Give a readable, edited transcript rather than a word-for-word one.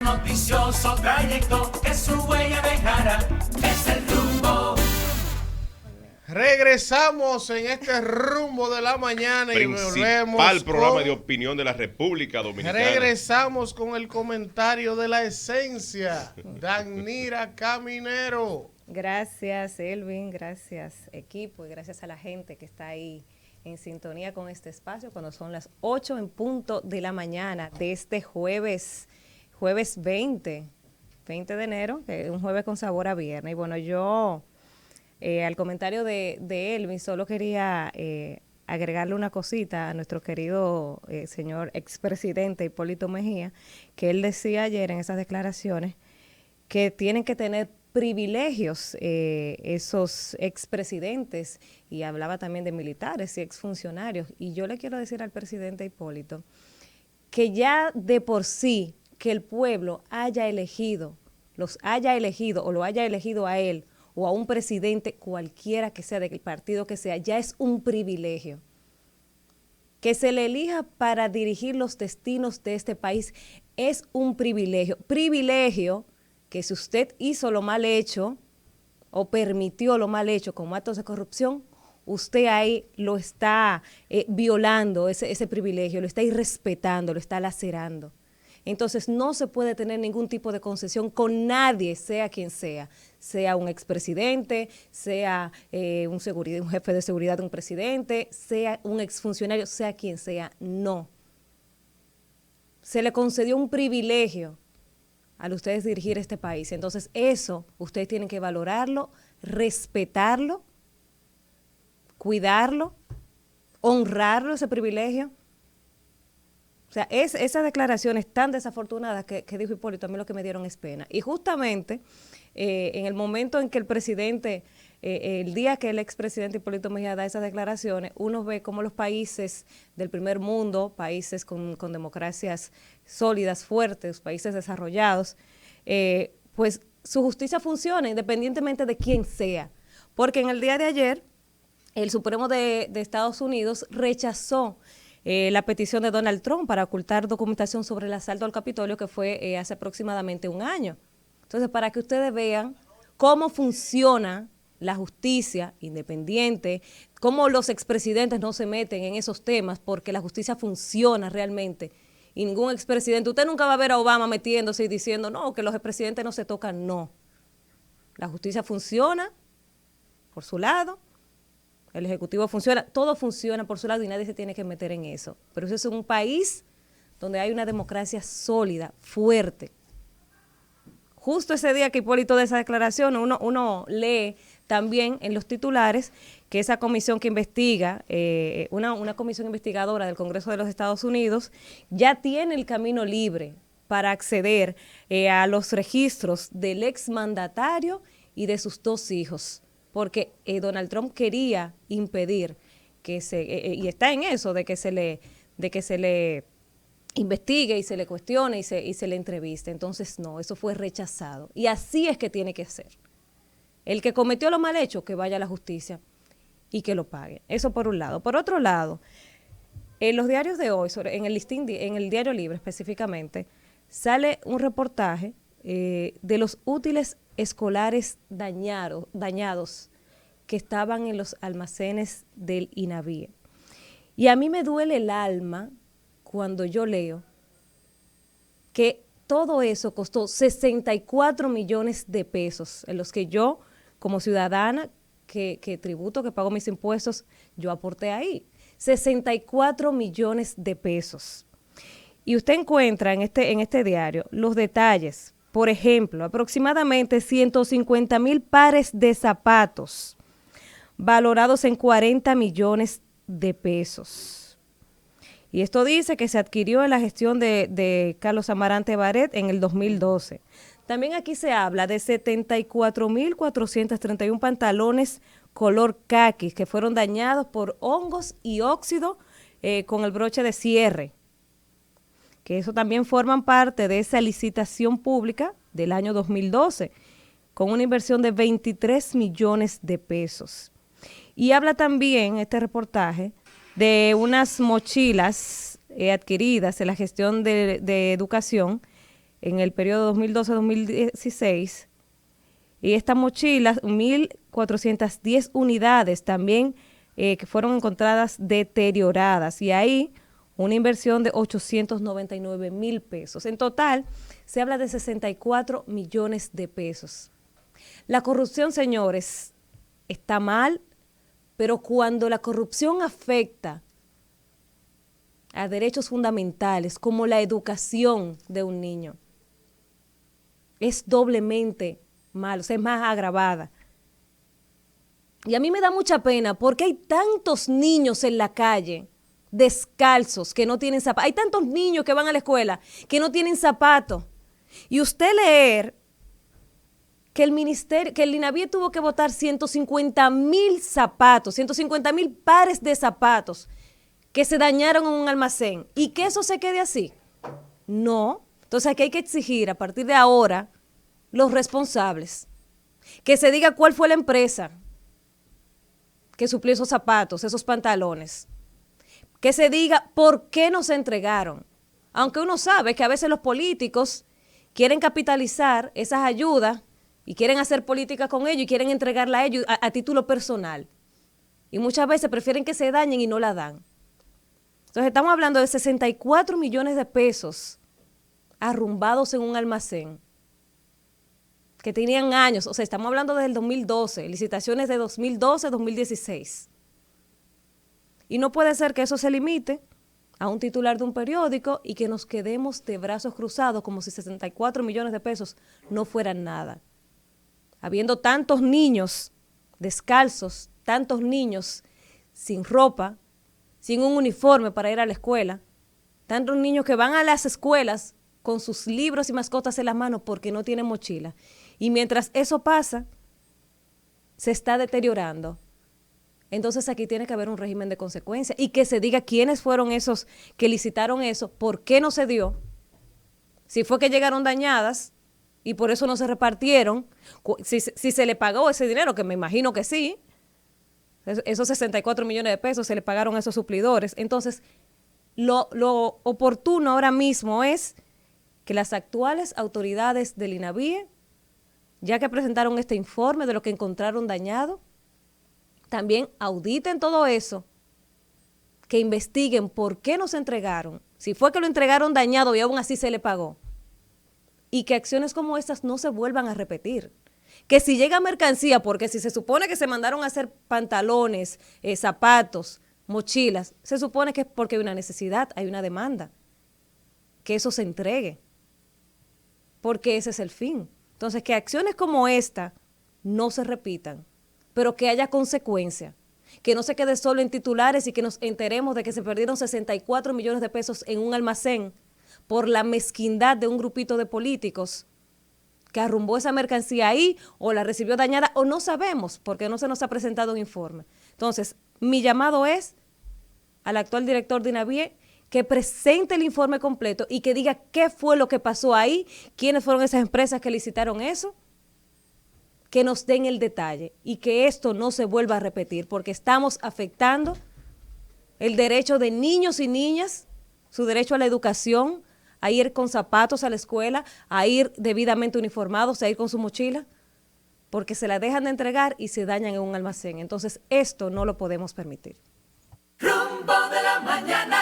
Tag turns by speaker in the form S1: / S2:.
S1: noticioso trayecto que su huella dejará. Es el rumbo.
S2: Regresamos en este rumbo de la mañana y volvemos
S3: Principal programa de opinión de la República Dominicana.
S2: Regresamos con el comentario de la esencia, Danira Caminero.
S4: Gracias, Elvin, gracias, equipo, y gracias a la gente que está ahí en sintonía con este espacio cuando son las 8 en punto de la mañana de este jueves 20 de enero, que es un jueves con sabor a viernes. Y bueno, yo al comentario de Elvin solo quería agregarle una cosita a nuestro querido señor expresidente Hipólito Mejía, que él decía ayer en esas declaraciones que tienen que tener privilegios esos expresidentes, y hablaba también de militares y exfuncionarios. Y yo le quiero decir al presidente Hipólito que ya de por sí que el pueblo los haya elegido o lo haya elegido a él o a un presidente cualquiera que sea, del partido que sea, ya es un privilegio. Que se le elija para dirigir los destinos de este país es un privilegio. Privilegio que si usted hizo lo mal hecho o permitió lo mal hecho como actos de corrupción, usted ahí lo está violando ese privilegio, lo está irrespetando, lo está lacerando. Entonces no se puede tener ningún tipo de concesión con nadie, sea quien sea un expresidente, sea un jefe de seguridad de un presidente, sea un exfuncionario, sea quien sea, no. Se le concedió un privilegio al ustedes dirigir este país. Entonces eso ustedes tienen que valorarlo, respetarlo, cuidarlo, honrarlo, ese privilegio. O sea, esas declaraciones tan desafortunadas que dijo Hipólito, a mí lo que me dieron es pena. Y justamente en el momento en que el presidente, el día que el expresidente Hipólito Mejía da esas declaraciones, uno ve cómo los países del primer mundo, países con democracias sólidas, fuertes, países desarrollados, pues su justicia funciona independientemente de quién sea. Porque en el día de ayer, el Supremo de Estados Unidos rechazó la petición de Donald Trump para ocultar documentación sobre el asalto al Capitolio, que fue hace aproximadamente un año. Entonces, para que ustedes vean cómo funciona la justicia independiente, cómo los expresidentes no se meten en esos temas, porque la justicia funciona realmente. Y ningún expresidente, usted nunca va a ver a Obama metiéndose y diciendo, no, que los expresidentes no se tocan, no. La justicia funciona por su lado. El Ejecutivo funciona, todo funciona por su lado y nadie se tiene que meter en eso. Pero eso es un país donde hay una democracia sólida, fuerte. Justo ese día que Hipólito de esa declaración, uno lee también en los titulares que esa comisión que investiga, una comisión investigadora del Congreso de los Estados Unidos, ya tiene el camino libre para acceder a los registros del exmandatario y de sus dos hijos. Porque Donald Trump quería impedir que y está en eso, de que se le investigue y se le cuestione y se le entreviste. Entonces, no, eso fue rechazado. Y así es que tiene que ser. El que cometió lo mal hecho, que vaya a la justicia y que lo pague. Eso por un lado. Por otro lado, en los diarios de hoy, en el Diario Libre específicamente, sale un reportaje de los útiles escolares dañados que estaban en los almacenes del INAVIE. Y a mí me duele el alma cuando yo leo que todo eso costó 64 millones de pesos, en los que yo, como ciudadana que tributo, que pago mis impuestos, yo aporté ahí. 64 millones de pesos. Y usted encuentra en este diario los detalles. Por ejemplo, aproximadamente 150,000 pares de zapatos valorados en 40 millones de pesos. Y esto dice que se adquirió en la gestión de Carlos Amarante Baret en el 2012. También aquí se habla de 74,431 pantalones color caqui que fueron dañados por hongos y óxido con el broche de cierre, que eso también forman parte de esa licitación pública del año 2012, con una inversión de 23 millones de pesos. Y habla también este reportaje de unas mochilas adquiridas en la gestión de educación en el periodo 2012-2016. Y estas mochilas, 1.410 unidades también que fueron encontradas deterioradas. Y ahí una inversión de 899,000 pesos. En total, se habla de 64 millones de pesos. La corrupción, señores, está mal, pero cuando la corrupción afecta a derechos fundamentales como la educación de un niño, es doblemente mal, o sea, es más agravada. Y a mí me da mucha pena porque hay tantos niños en la calle descalzos que no tienen zapatos. Hay tantos niños que van a la escuela que no tienen zapatos. Y usted leer que el INAVIE tuvo que botar 150,000 zapatos, 150,000 pares de zapatos que se dañaron en un almacén y que eso se quede así. No. Entonces aquí hay que exigir a partir de ahora los responsables, que se diga cuál fue la empresa que suplió esos zapatos, esos pantalones, que se diga por qué no se entregaron. Aunque uno sabe que a veces los políticos quieren capitalizar esas ayudas y quieren hacer política con ellos y quieren entregarla a ellos a título personal. Y muchas veces prefieren que se dañen y no la dan. Entonces estamos hablando de 64 millones de pesos arrumbados en un almacén que tenían años. O sea, estamos hablando desde el 2012, licitaciones de 2012, 2016. Y no puede ser que eso se limite a un titular de un periódico y que nos quedemos de brazos cruzados como si 64 millones de pesos no fueran nada. Habiendo tantos niños descalzos, tantos niños sin ropa, sin un uniforme para ir a la escuela, tantos niños que van a las escuelas con sus libros y mascotas en las manos porque no tienen mochila. Y mientras eso pasa, se está deteriorando. Entonces aquí tiene que haber un régimen de consecuencia y que se diga quiénes fueron esos que licitaron eso, por qué no se dio, si fue que llegaron dañadas y por eso no se repartieron, si se le pagó ese dinero, que me imagino que sí, esos 64 millones de pesos se le pagaron a esos suplidores. Entonces, lo oportuno ahora mismo es que las actuales autoridades del INAVIE, ya que presentaron este informe de lo que encontraron dañado, también auditen todo eso, que investiguen por qué no se entregaron, si fue que lo entregaron dañado y aún así se le pagó, y que acciones como estas no se vuelvan a repetir. Que si llega mercancía, porque si se supone que se mandaron a hacer pantalones, zapatos, mochilas, se supone que es porque hay una necesidad, hay una demanda, que eso se entregue, porque ese es el fin. Entonces, que acciones como esta no se repitan, pero que haya consecuencia, que no se quede solo en titulares y que nos enteremos de que se perdieron 64 millones de pesos en un almacén por la mezquindad de un grupito de políticos que arrumbó esa mercancía ahí o la recibió dañada o no sabemos porque no se nos ha presentado un informe. Entonces, mi llamado es al actual director de INAVIE que presente el informe completo y que diga qué fue lo que pasó ahí, quiénes fueron esas empresas que licitaron eso, que nos den el detalle y que esto no se vuelva a repetir porque estamos afectando el derecho de niños y niñas, su derecho a la educación, a ir con zapatos a la escuela, a ir debidamente uniformados, a ir con su mochila, porque se la dejan de entregar y se dañan en un almacén. Entonces, esto no lo podemos permitir.
S1: Rumbo de la mañana.